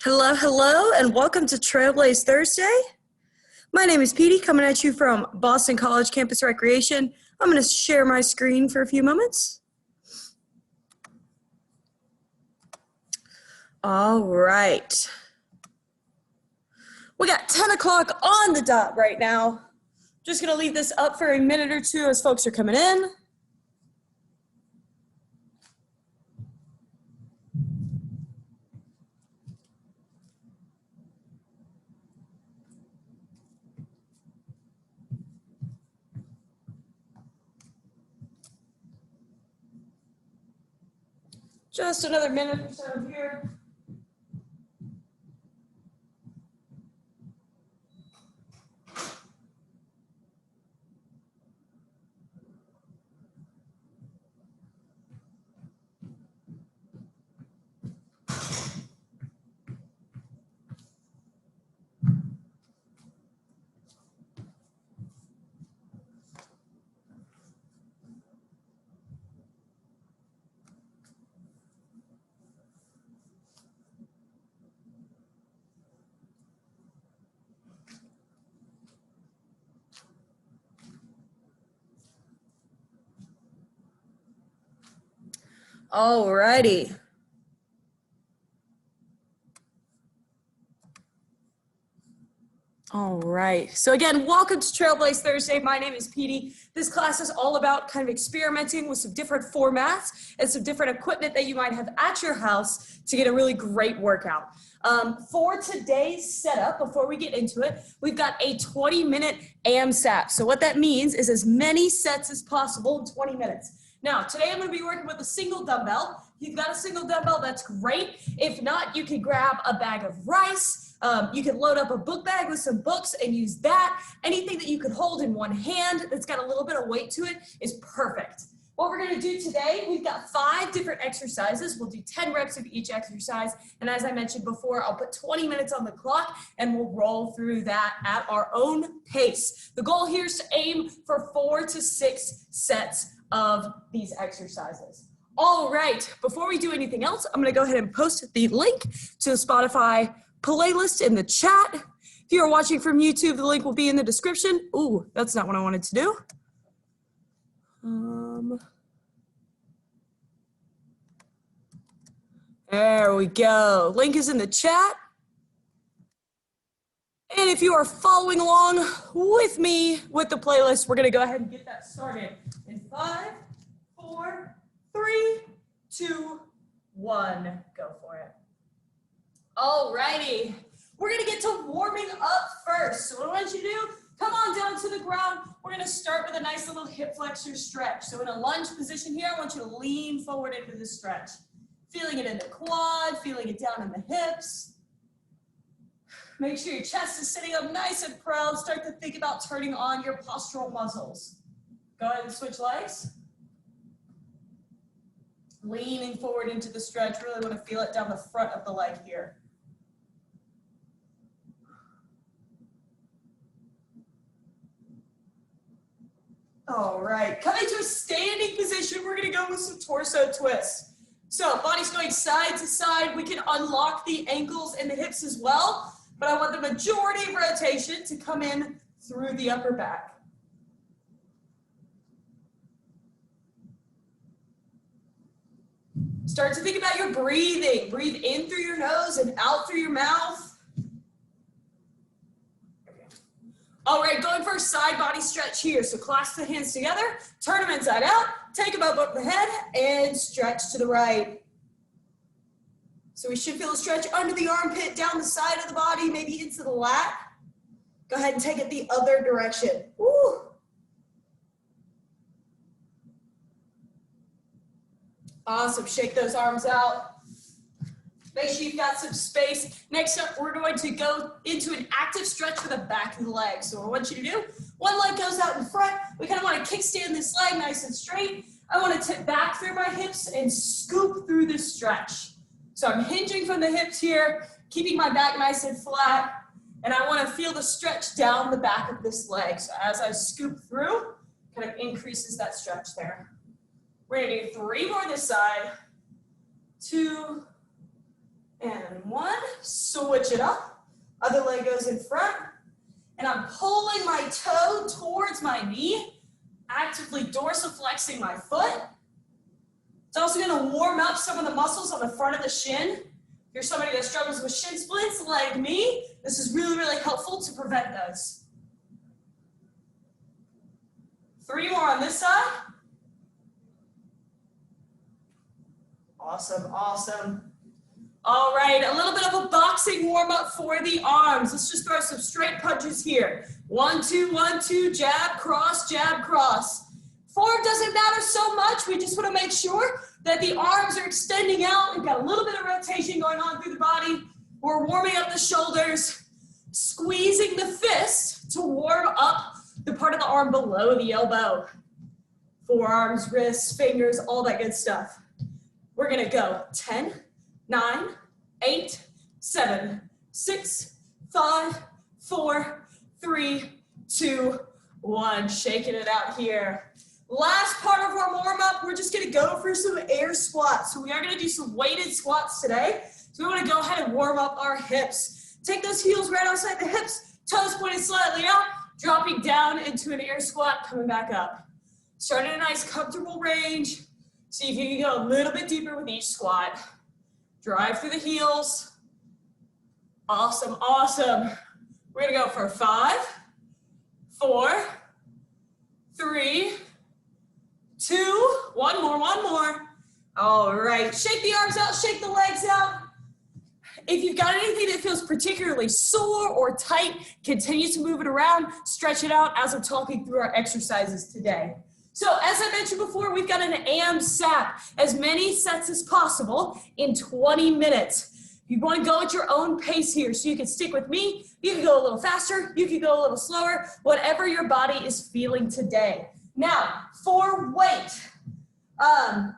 Hello, hello, and welcome to Trailblaze Thursday. My name is Petey, coming at you from Boston College Campus Recreation. I'm going to share my screen for a few moments. All right. We got 10 o'clock on the dot right now. Just going to leave this up for a minute or two as folks are coming in. Just another minute or so here. All righty. All right. So again, welcome to Trailblaze Thursday. My name is Petey. This class is all about kind of experimenting with some different formats and some different equipment that you might have at your house to get a really great workout. For today's setup, before we get into it, we've got a 20-minute AMSAP. So what that means is as many sets as possible in 20 minutes. Now, today I'm going to be working with a single dumbbell. If you've got a single dumbbell, that's great. If not, you can grab a bag of rice. You can load up a book bag with some books and use that. Anything that you could hold in one hand that's got a little bit of weight to it is perfect. What we're going to do today, we've got 5 different exercises. We'll do 10 reps of each exercise. And as I mentioned before, I'll put 20 minutes on the clock and we'll roll through that at our own pace. The goal here is to aim for 4 to 6 sets of these exercises. All right, before we do anything else, I'm going to go ahead and post the link to the Spotify playlist in the chat. If you're watching from YouTube, the link will be in the description. Ooh, that's not what I wanted to do. There we go. Link is in the chat. And if you are following along with me with the playlist, we're going to go ahead and get that started in 5, 4, 3, 2, 1. Go for it. All righty. We're going to get to warming up first. So what I want you to do, come on down to the ground. We're going to start with a nice little hip flexor stretch. So in a lunge position here, I want you to lean forward into the stretch. Feeling it in the quad, feeling it down in the hips. Make sure your chest is sitting up nice and proud. Start to think about turning on your postural muscles. Go ahead and switch legs. Leaning forward into the stretch. Really want to feel it down the front of the leg here. All right, coming to a standing position, we're going to go with some torso twists. So body's going side to side. We can unlock the ankles and the hips as well. But I want the majority of rotation to come in through the upper back. Start to think about your breathing. Breathe in through your nose and out through your mouth. All right, going for a side body stretch here. So clasp the hands together, turn them inside out, take them up the head, and stretch to the right. So we should feel a stretch under the armpit, down the side of the body, maybe into the lat. Go ahead and take it the other direction. Woo. Awesome, shake those arms out. Make sure you've got some space. Next up, we're going to go into an active stretch for the back of the leg. So what I want you to do, one leg goes out in front. We kind of want to kickstand this leg nice and straight. I want to tip back through my hips and scoop through this stretch. So I'm hinging from the hips here, keeping my back nice and flat, and I want to feel the stretch down the back of this leg. So as I scoop through, kind of increases that stretch there. We're going to do 3 more this side. 2, And one, switch it up. Other leg goes in front. And I'm pulling my toe towards my knee, actively dorsiflexing my foot. It's also gonna warm up some of the muscles on the front of the shin. If you're somebody that struggles with shin splints like me, this is really, really helpful to prevent those. 3 more on this side. Awesome, awesome. All right, a little bit of a boxing warm-up for the arms. Let's just throw some straight punches here. 1, 2, jab, cross, jab, cross. Form doesn't matter so much. We just want to make sure that the arms are extending out. We've got a little bit of rotation going on through the body. We're warming up the shoulders, squeezing the fist to warm up the part of the arm below the elbow. Forearms, wrists, fingers, all that good stuff. We're gonna go 10, 9, 8, 7, 6, 5, 4, 3, 2, 1. Shaking it out here. Last part of our warm-up, we're just gonna go for some air squats. So we are gonna do some weighted squats today. So we wanna go ahead and warm up our hips. Take those heels right outside the hips, toes pointed slightly out, dropping down into an air squat, coming back up. Start in a nice comfortable range. See if you can go a little bit deeper with each squat. Drive through the heels. Awesome, awesome. We're gonna go for 5, 4, 3, 2, one more. All right, shake the arms out, shake the legs out. If you've got anything that feels particularly sore or tight, continue to move it around, stretch it out as I'm talking through our exercises today. So as I mentioned before, we've got an AM SAP, as many sets as possible in 20 minutes. You want to go at your own pace here, so you can stick with me. You can go a little faster, you can go a little slower, whatever your body is feeling today. Now, for weight,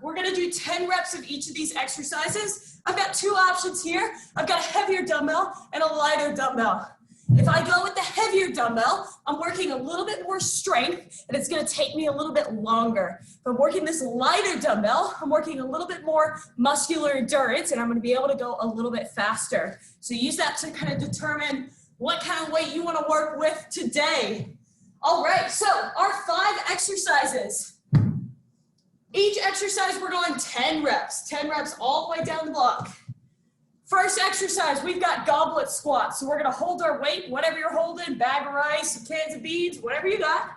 we're gonna do 10 reps of each of these exercises. I've got 2 options here. I've got a heavier dumbbell and a lighter dumbbell. If I go with the heavier dumbbell, I'm working a little bit more strength, and it's gonna take me a little bit longer. If I'm working this lighter dumbbell, I'm working a little bit more muscular endurance, and I'm gonna be able to go a little bit faster. So use that to kind of determine what kind of weight you wanna work with today. All right, so our 5 exercises. Each exercise, we're going 10 reps all the way down the block. First exercise, we've got goblet squats. So we're gonna hold our weight, whatever you're holding, bag of rice, cans of beans, whatever you got,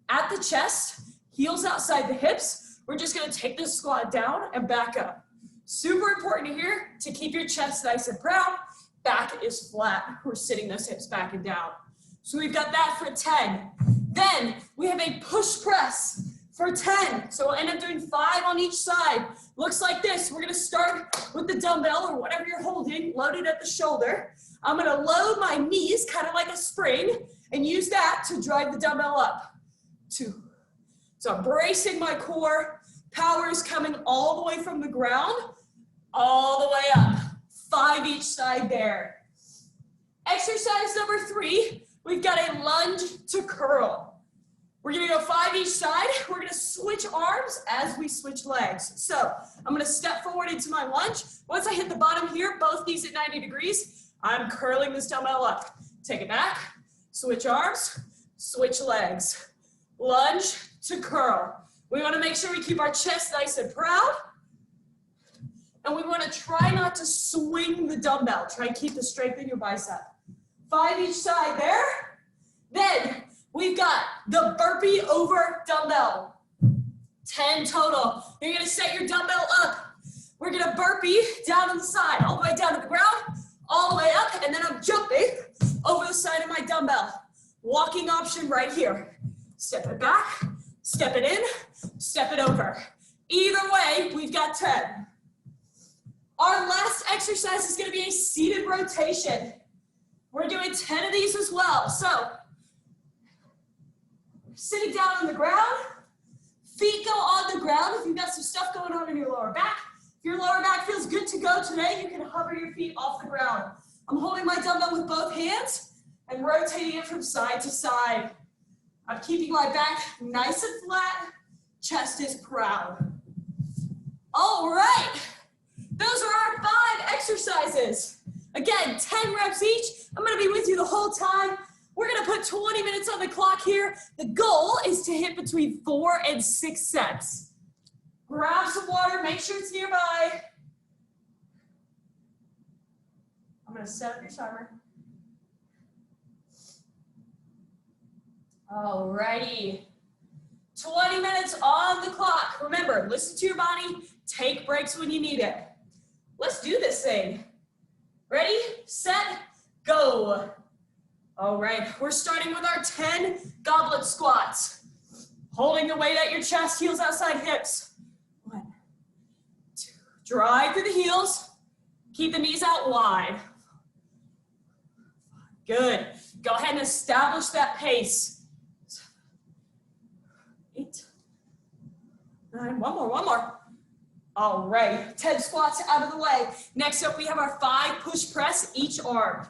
at the chest, heels outside the hips. We're just gonna take this squat down and back up. Super important here to keep your chest nice and proud. Back is flat. We're sitting those hips back and down. So we've got that for 10. Then we have a push press for 10. So we'll end up doing 5 on each side. Looks like this. We're gonna start with the dumbbell or whatever you're holding, loaded at the shoulder. I'm gonna load my knees, kind of like a spring, and use that to drive the dumbbell up. 2. So I'm bracing my core. Power is coming all the way from the ground, all the way up. 5 each side there. Exercise number 3, we've got a lunge to curl. We're gonna go 5 each side. We're gonna switch arms as we switch legs. So I'm gonna step forward into my lunge. Once I hit the bottom here, both knees at 90 degrees, I'm curling this dumbbell up. Take it back, switch arms, switch legs. Lunge to curl. We wanna make sure we keep our chest nice and proud. And we wanna try not to swing the dumbbell. Try and keep the strength in your bicep. 5 each side there. Then we've got the burpee over dumbbell. 10 total. You're gonna set your dumbbell up. We're gonna burpee down on the side, all the way down to the ground, all the way up, and then I'm jumping over the side of my dumbbell. Walking option right here. Step it back, step it in, step it over. Either way, we've got 10. Our last exercise is gonna be a seated rotation. We're doing 10 of these as well. So, sitting down on the ground, feet go on the ground if you've got some stuff going on in your lower back. If your lower back feels good to go today, you can hover your feet off the ground. I'm holding my dumbbell with both hands and rotating it from side to side. I'm keeping my back nice and flat, chest is proud. All right, those are our 5 exercises. exercises. Again, 10 reps each. I'm gonna be with you the whole time. We're gonna put 20 minutes on the clock here. The goal is to hit between 4 and 6 sets. Grab some water, make sure it's nearby. I'm gonna set up your timer. Alrighty. 20 minutes on the clock. Remember, listen to your body, take breaks when you need it. Let's do this thing. Ready, set, go. All right, we're starting with our 10 goblet squats. Holding the weight at your chest, heels outside hips. 1, 2, drive through the heels. Keep the knees out wide. Good. Go ahead and establish that pace. 8, 9, one more. All right, 10 squats out of the way. Next up, we have our 5 push press each arm.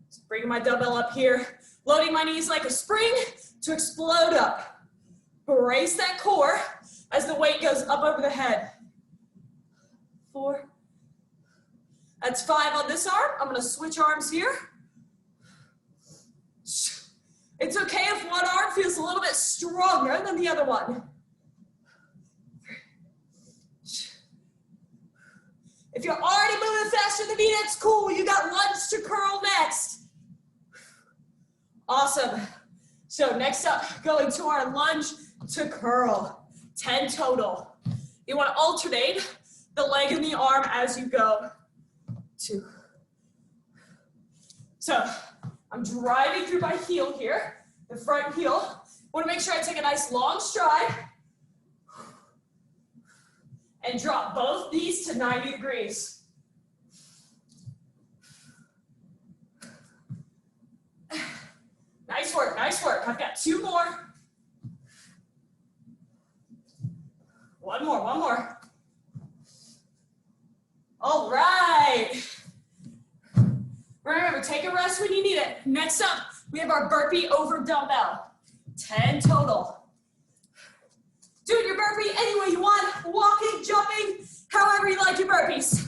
So bringing my dumbbell up here, loading my knees like a spring to explode up. Brace that core as the weight goes up over the head. 4. That's 5 on this arm. I'm gonna switch arms here. It's okay if one arm feels a little bit stronger than the other one. If you're already moving faster than me, that's cool. You got lunge to curl next. Awesome. So next up, going to our lunge to curl. 10 total. You want to alternate the leg and the arm as you go. 2. So I'm driving through my heel here, the front heel. Want to make sure I take a nice long stride and drop both knees to 90 degrees. Nice work, nice work. I've got 2 more. One more. All right. Remember, take a rest when you need it. Next up, we have our burpee over dumbbell. 10 total. Doing your burpee any way you want, walking, jumping, however you like your burpees.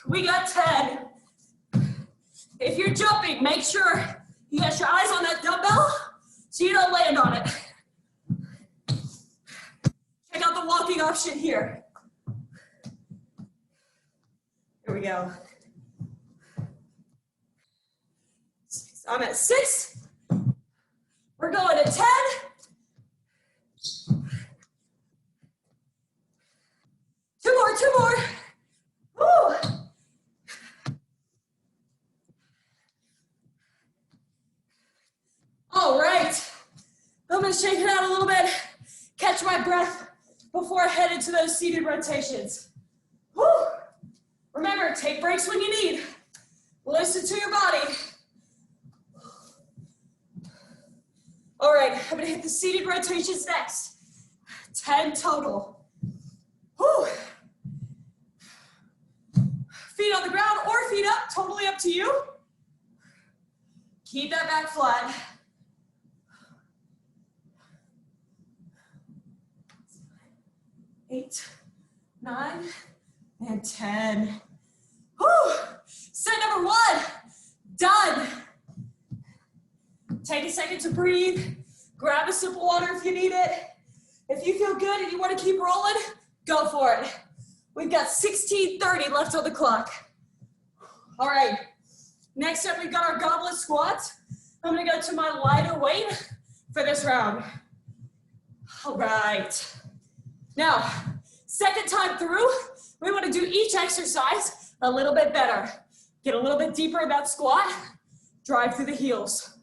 We got 10. If you're jumping, make sure you got your eyes on that dumbbell so you don't land on it. Check out the walking option here. Here we go. I'm at 6. We're going to 10. 2 more. Woo. All right. I'm going to shake it out a little bit, catch my breath before I head into those seated rotations. Woo. Remember, take breaks when you need. Listen to your body. All right, I'm gonna hit the seated rotations next. 10 total. Whew. Feet on the ground or feet up, totally up to you. Keep that back flat. 8, 9, and 10. Whew. Set number 1, done. Take a second to breathe. Grab a sip of water if you need it. If you feel good and you want to keep rolling, go for it. We've got 16:30 left on the clock. All right. Next up, we've got our goblet squats. I'm going to go to my lighter weight for this round. All right. Now, second time through, we want to do each exercise a little bit better. Get a little bit deeper in that squat. Drive through the heels.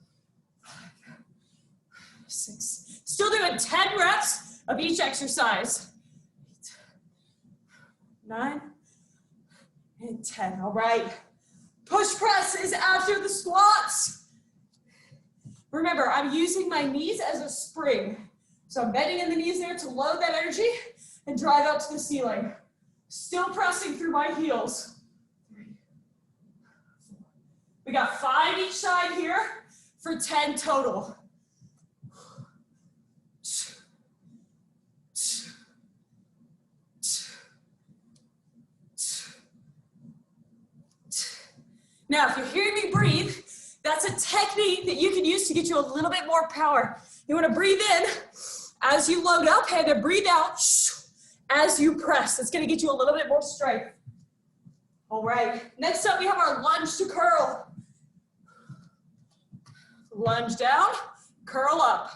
6. Still doing 10 reps of each exercise. 8, 9, and 10. All right. Push press is after the squats. Remember, I'm using my knees as a spring. So I'm bending in the knees there to load that energy and drive out to the ceiling. Still pressing through my heels. 3, 4. We got 5 each side here for 10 total. Now, if you're hearing me breathe, that's a technique that you can use to get you a little bit more power. You want to breathe in as you load up, and then breathe out as you press. It's going to get you a little bit more strength. All right, next up we have our lunge to curl. Lunge down, curl up.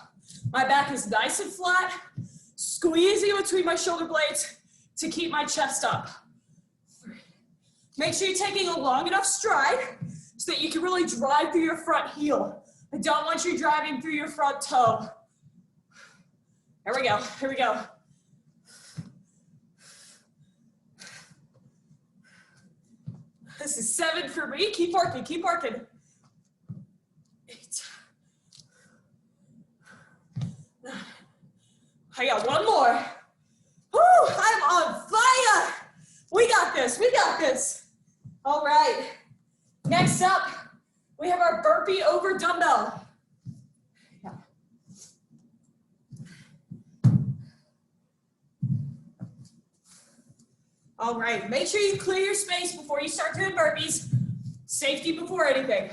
My back is nice and flat, squeezing between my shoulder blades to keep my chest up. Make sure you're taking a long enough stride so that you can really drive through your front heel. I don't want you driving through your front toe. Here we go, here we go. This is 7 for me. Keep working, keep working. 8. 9. I got one more. Woo, I'm on fire. We got this, we got this. All right, next up, we have our burpee over dumbbell. Yeah. All right, make sure you clear your space before you start doing burpees. Safety before anything.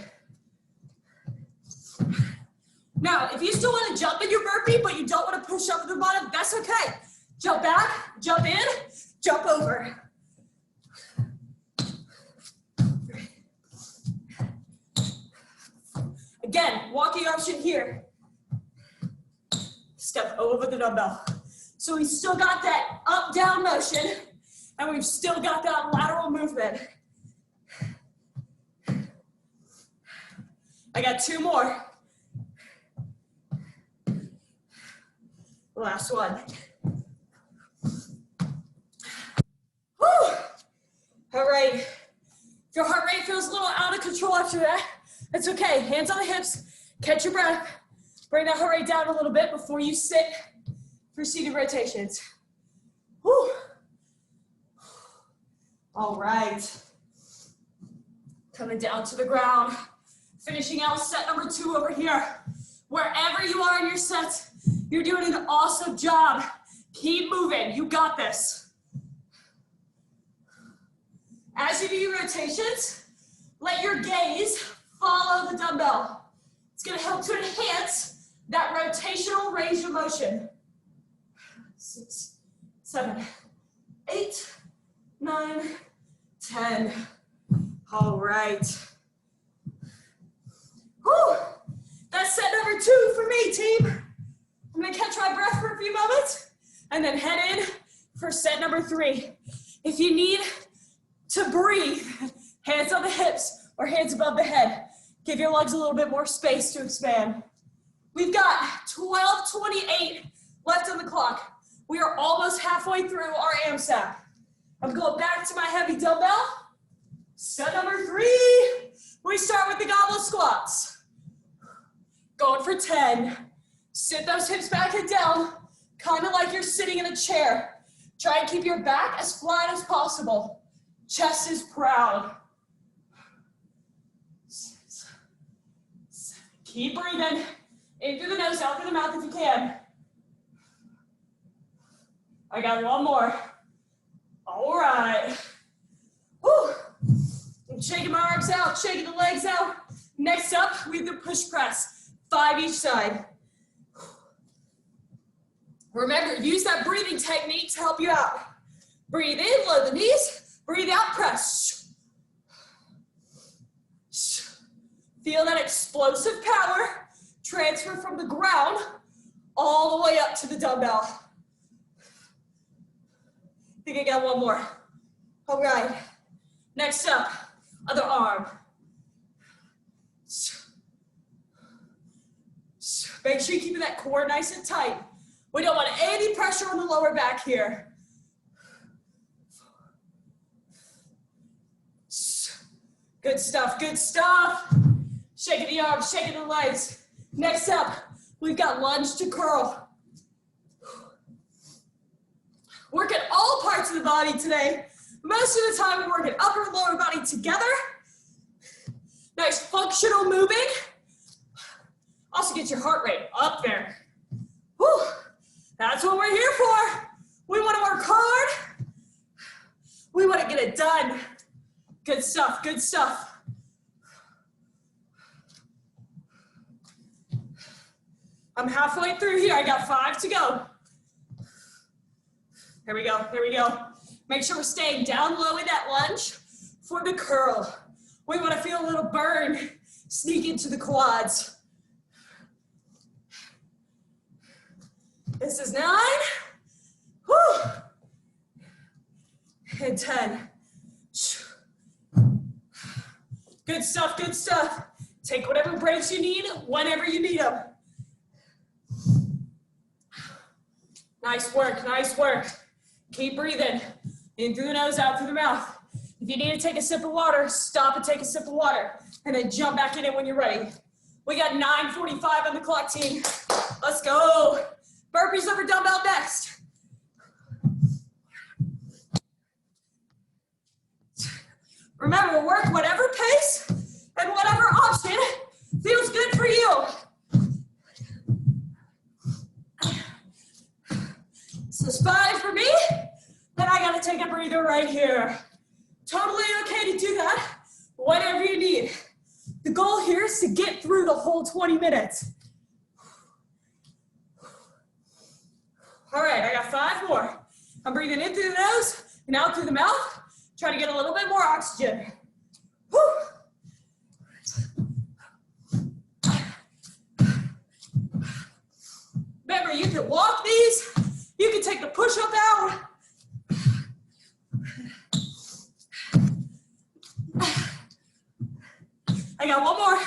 Now, if you still want to jump in your burpee, but you don't want to push up to the bottom, that's okay. Jump back, jump in, jump over. Again, walking option here. Step over the dumbbell. So we still got that up-down motion, and we've still got that lateral movement. I got 2 more. Last one. Woo! All right. If your heart rate feels a little out of control after that, that's okay. Hands on the hips, catch your breath. Bring that heart rate down a little bit before you sit for seated rotations. Woo! All right. Coming down to the ground. Finishing out set number 2 over here. Wherever you are in your set, you're doing an awesome job. Keep moving, you got this. As you do your rotations, let your gaze follow the dumbbell. It's gonna help to enhance that rotational range of motion. 6, 7, 8, 9, 10. All right. Whew. That's set number 2 for me, team. I'm gonna catch my breath for a few moments and then head in for set number 3. If you need to breathe, hands on the hips or hands above the head. Give your legs a little bit more space to expand. We've got 12:28 left on the clock. We are almost halfway through our AMSAP. I'm going back to my heavy dumbbell. Set number 3. We start with the goblet squats. Going for 10. Sit those hips back and down, kind of like you're sitting in a chair. Try and keep your back as flat as possible. Chest is proud. 6, 7. Keep breathing. In through the nose, out through the mouth if you can. I got 1 more. All right. Woo. I'm shaking my arms out, shaking the legs out. Next up, we have the push press. 5 each side. Remember, use that breathing technique to help you out. Breathe in, lower the knees. Breathe out, press. Feel that explosive power transfer from the ground all the way up to the dumbbell. I think I got 1 more. All right. Next up, other arm. Make sure you're keeping that core nice and tight. We don't want any pressure on the lower back here. Good stuff, good stuff. Shaking the arms, shaking the legs. Next up, we've got lunge to curl. Working all parts of the body today. Most of the time we're working upper and lower body together. Nice functional moving. Also get your heart rate up there. Whew. That's what we're here for. We want to work hard. We want to get it done. Good stuff, good stuff. I'm halfway through here. I got 5 to go. Here we go, here we go. Make sure we're staying down low in that lunge for the curl. We want to feel a little burn sneak into the quads. This is 9. Whew. And 10. Good stuff, good stuff. Take whatever breaks you need, whenever you need them. Nice work, nice work. Keep breathing. In through the nose, out through the mouth. If you need to take a sip of water, stop and take a sip of water, and then jump back in it when you're ready. We got 9:45 on the clock, team. Let's go. Burpees over dumbbell next. Remember, work whatever pace and whatever option feels good for you. This is 5 for me, then I gotta take a breather right here. Totally okay to do that whenever you need. The goal here is to get through the whole 20 minutes. All right, I got 5 more. I'm breathing in through the nose and out through the mouth. Try to get a little bit more oxygen. Whew. Remember, you can walk these. You can take the push-up out. I got 1 more.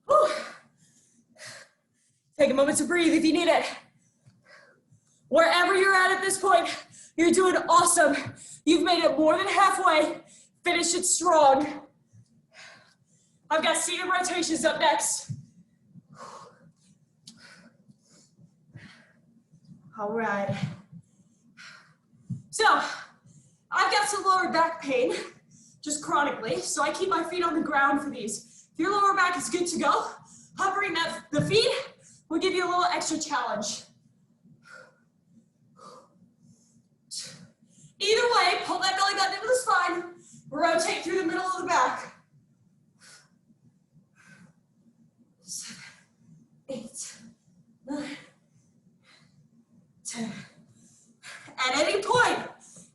Whew. Take a moment to breathe if you need it. Wherever you're at this point, you're doing awesome. You've made it more than halfway. Finish it strong. I've got seated rotations up next. All right. So, I've got some lower back pain, just chronically, so I keep my feet on the ground for these. If your lower back is good to go, hovering the feet will give you a little extra challenge. Either way, pull that belly button into the spine, rotate through the middle of the back. 7, 8, 9, 10. At any point,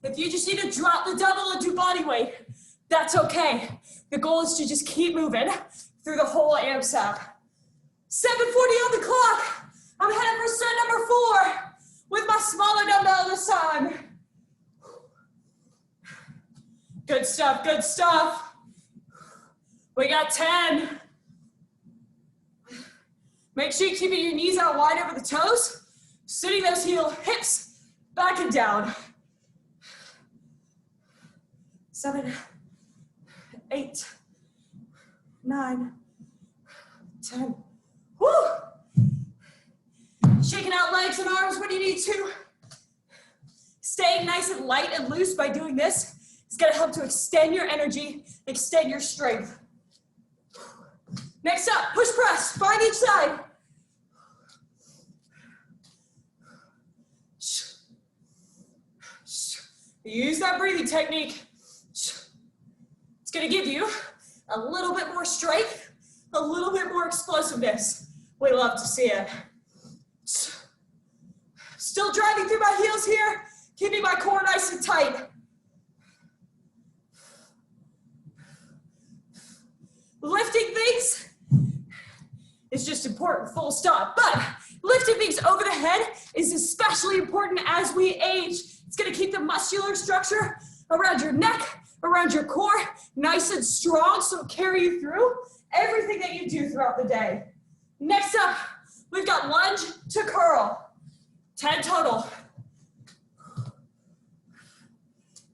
if you just need to drop the dumbbell and do body weight, that's okay. The goal is to just keep moving through the whole AMSAP. 7:40 on the clock. I'm headed for set number 4 with my smaller dumbbell this time. Good stuff, good stuff. We got 10. Make sure you're keeping your knees out wide over the toes, sitting those hips back and down. 7, 8, 9, 10. Woo! Shaking out legs and arms when you need to. Staying nice and light and loose by doing this is going to help to extend your energy, extend your strength. Next up, push press, 5 each side. Use that breathing technique. It's going to give you a little bit more strength, a little bit more explosiveness. We love to see it. Still driving through my heels here, keeping my core nice and tight. Lifting things is just important, full stop. But lifting things over the head is especially important as we age. It's gonna keep the muscular structure around your neck, around your core, nice and strong, so it'll carry you through everything that you do throughout the day. Next up, we've got lunge to curl. 10 total.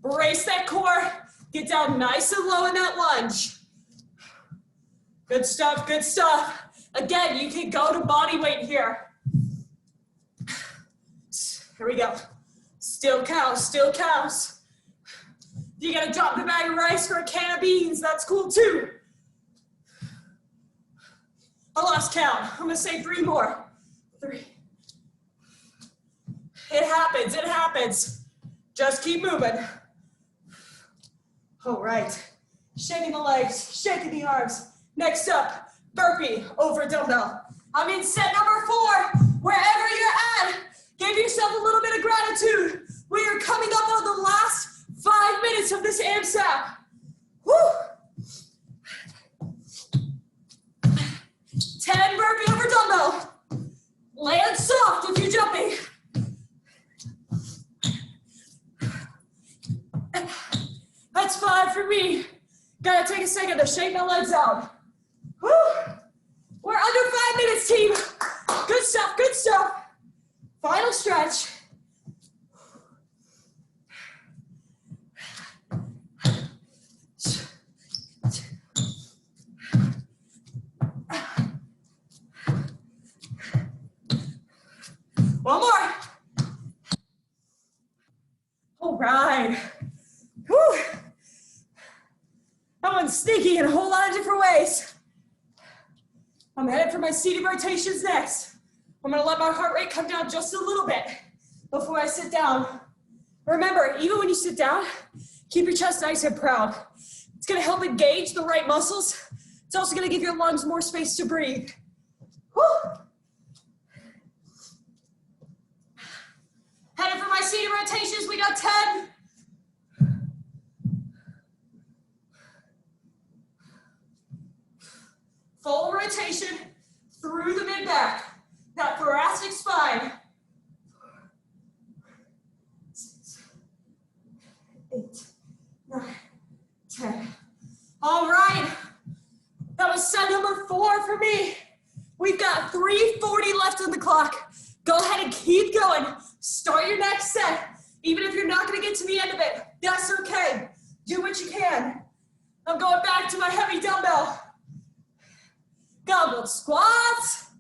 Brace that core, get down nice and low in that lunge. Good stuff, good stuff. Again, you can go to body weight here. Here we go. Still counts, still counts. If you gotta drop the bag of rice for a can of beans, that's cool too. I lost count. I'm gonna say 3 more. 3. It happens, it happens. Just keep moving. All right. Shaking the legs, shaking the arms. Next up, burpee over a dumbbell. I'm in set number 4. Wherever you're at, give yourself a little bit of gratitude. We are coming up on the last 5 minutes of this AMSAP. Woo! 10 burpee over dumbbell. Land soft if you're jumping. That's 5 for me. Gotta take a second to shake my legs out. Woo! We're under 5 minutes, team. Good stuff, good stuff. Final stretch. One more. All right. Whew. That one's sneaky in a whole lot of different ways. I'm headed for my seated rotations next. I'm gonna let my heart rate come down just a little bit before I sit down. Remember, even when you sit down, keep your chest nice and proud. It's gonna help engage the right muscles. It's also gonna give your lungs more space to breathe. Woo! Headed for my seated rotations, we got 10. Full rotation through the mid-back, that thoracic spine. 6, 8, 9, 10. All right, that was set number 4 for me. We've got 3:40 left on the clock. Go ahead and keep going. Start your next set. Even if you're not gonna get to the end of it, that's okay. Do what you can. I'm going back to my heavy dumbbell. Goblet squats.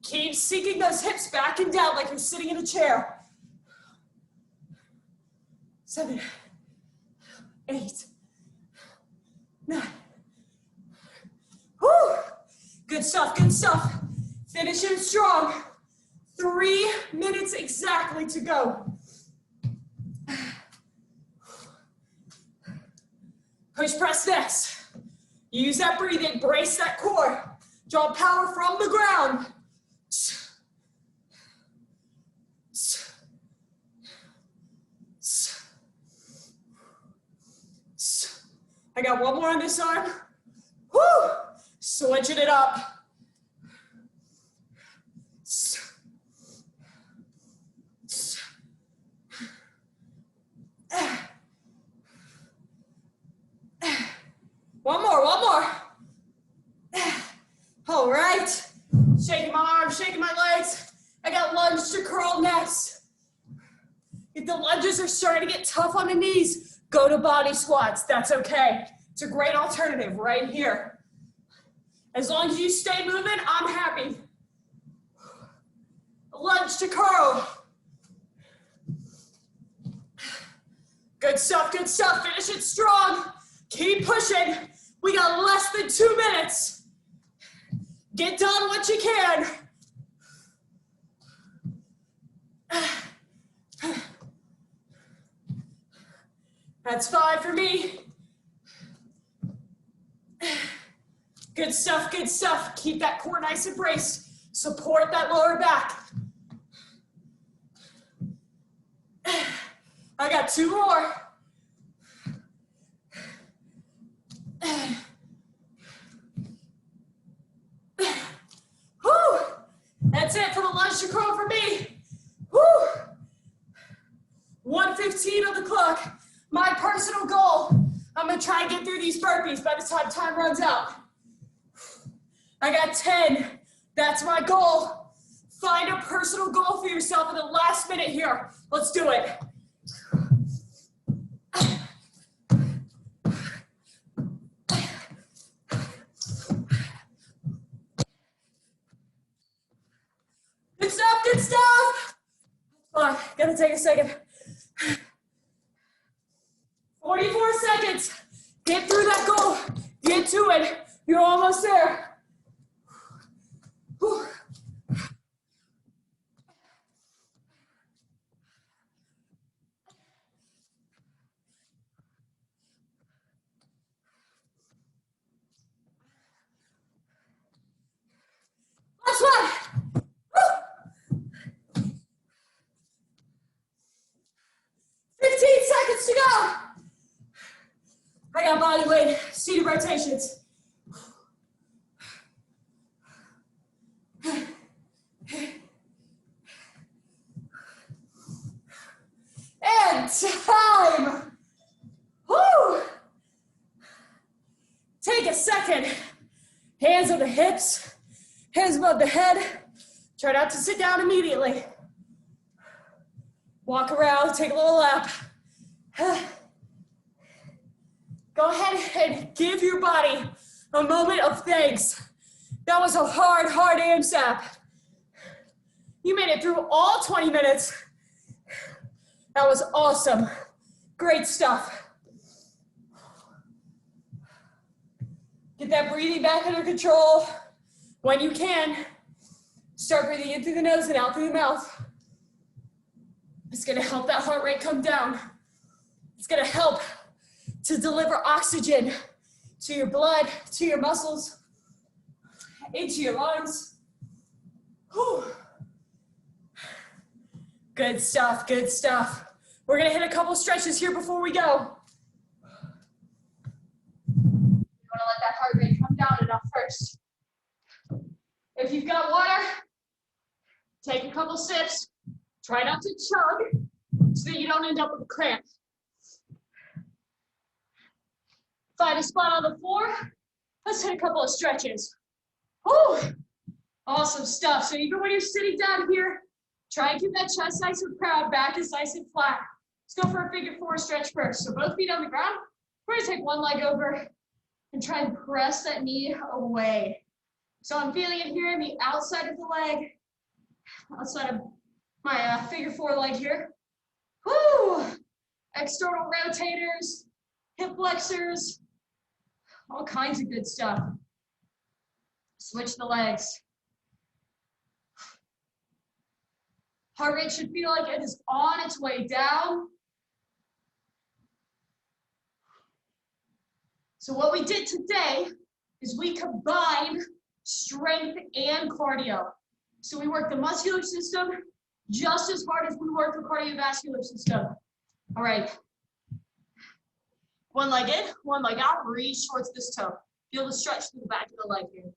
Keep sinking those hips back and down like you're sitting in a chair. 7, 8, 9. Whew. Good stuff, good stuff. Finishing strong. 3 minutes exactly to go. Push press next. Use that breathing, brace that core. Draw power from the ground. I got one more on this arm. Woo! Switching it up. One more, one more. All right. Shaking my arms, shaking my legs. I got lunge to curl next. If the lunges are starting to get tough on the knees, go to body squats. That's okay. It's a great alternative right here. As long as you stay moving, I'm happy. Lunge to curl. Good stuff, good stuff. Finish it strong. Keep pushing. We got less than 2 minutes. Get done what you can. That's 5 for me. Good stuff, good stuff. Keep that core nice and braced. Support that lower back. I got 2 more. Whew. That's it for the lunge to curl for me. Whew. 1:15 on the clock. My personal goal, I'm gonna try and get through these burpees by the time runs out. I got 10. That's my goal. Find a personal goal for yourself in the last minute here. Let's do it. Good stuff, good stuff. Hold on, gotta take a second. 44 seconds. Get through that goal. Get to it. You're almost there. Whew. that body weight, seated rotations. And time. Woo! Take a second. Hands on the hips, hands above the head. Try not to sit down immediately. Walk around, take a little lap. Go ahead and give your body a moment of thanks. That was a hard AMSAP. You made it through all 20 minutes. That was awesome. Great stuff. Get that breathing back under control. When you can, start breathing in through the nose and out through the mouth. It's gonna help that heart rate come down. It's gonna help to deliver oxygen to your blood, to your muscles, into your lungs. Whew. Good stuff, good stuff. We're gonna hit a couple stretches here before we go. You wanna let that heart rate come down enough first. If you've got water, take a couple sips. Try not to chug so that you don't end up with a cramp. Find a spot on the floor. Let's hit a couple of stretches. Whew. Awesome stuff. So even when you're sitting down here, try and keep that chest nice and proud, back is nice and flat. Let's go for a figure four stretch first. So both feet on the ground. We're gonna take one leg over and try and press that knee away. So I'm feeling it here in the outside of the leg, outside of my figure four leg here. Woo! External rotators, hip flexors, all kinds of good stuff. Switch the legs. Heart rate should feel like it is on its way down. So what we did today is we combined strength and cardio. So we worked the muscular system just as hard as we worked the cardiovascular system. All right. One leg in, one leg out, reach towards this toe. Feel the stretch through the back of the leg here.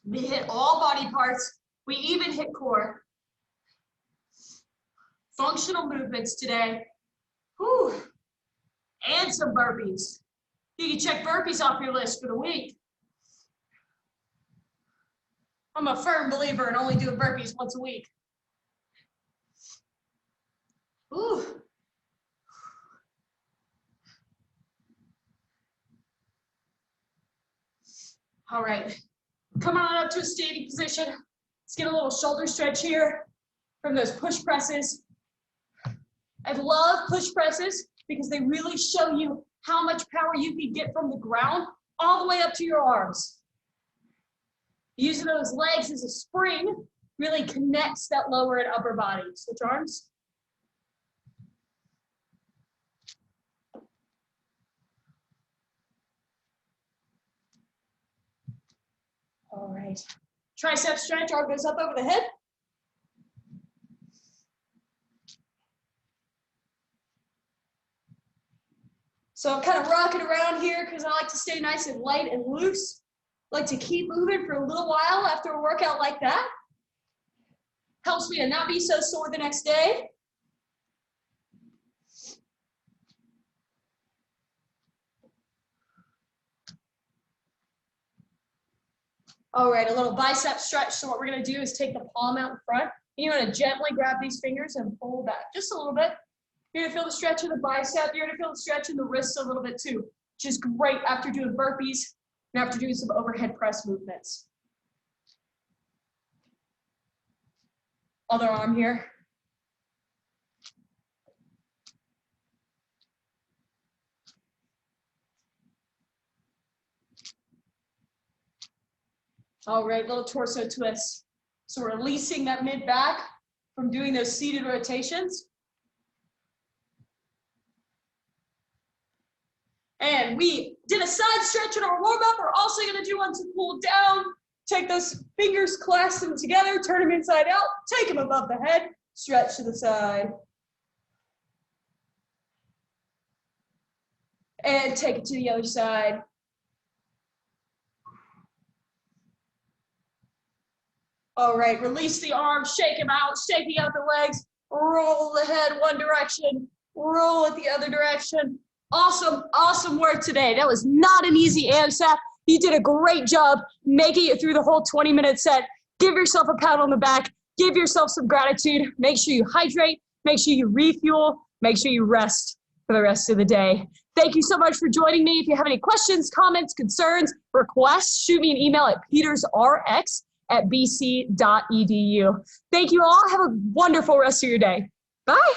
We hit all body parts. We even hit core. Functional movements today. Whew. And some burpees. You can check burpees off your list for the week. I'm a firm believer in only doing burpees once a week. Ooh. All right, come on up to a standing position. Let's get a little shoulder stretch here from those push presses. I love push presses because they really show you how much power you can get from the ground all the way up to your arms. Using those legs as a spring really connects that lower and upper body. Switch arms. All right. Tricep stretch, arm goes up over the head. So I'm kind of rocking around here because I like to stay nice and light and loose. Like to keep moving for a little while after a workout like that. Helps me to not be so sore the next day. All right, a little bicep stretch. So what we're gonna do is take the palm out in front. You wanna gently grab these fingers and pull back just a little bit. You're gonna feel the stretch in the bicep. You're gonna feel the stretch in the wrists a little bit too, which is great after doing burpees and after doing some overhead press movements. Other arm here. All right, little torso twist. So we're releasing that mid back from doing those seated rotations. And we did a side stretch in our warm up. We're also gonna do one to pull down. Take those fingers, clasp them together, turn them inside out, take them above the head, stretch to the side. And take it to the other side. All right, release the arms, shake them out, shaking out the legs, roll the head one direction, roll it the other direction. Awesome, awesome work today. That was not an easy AMSAT. You did a great job making it through the whole 20-minute set. Give yourself a pat on the back. Give yourself some gratitude. Make sure you hydrate. Make sure you refuel. Make sure you rest for the rest of the day. Thank you so much for joining me. If you have any questions, comments, concerns, requests, shoot me an email at petersrx@bc.edu. Thank you all. Have a wonderful rest of your day. Bye.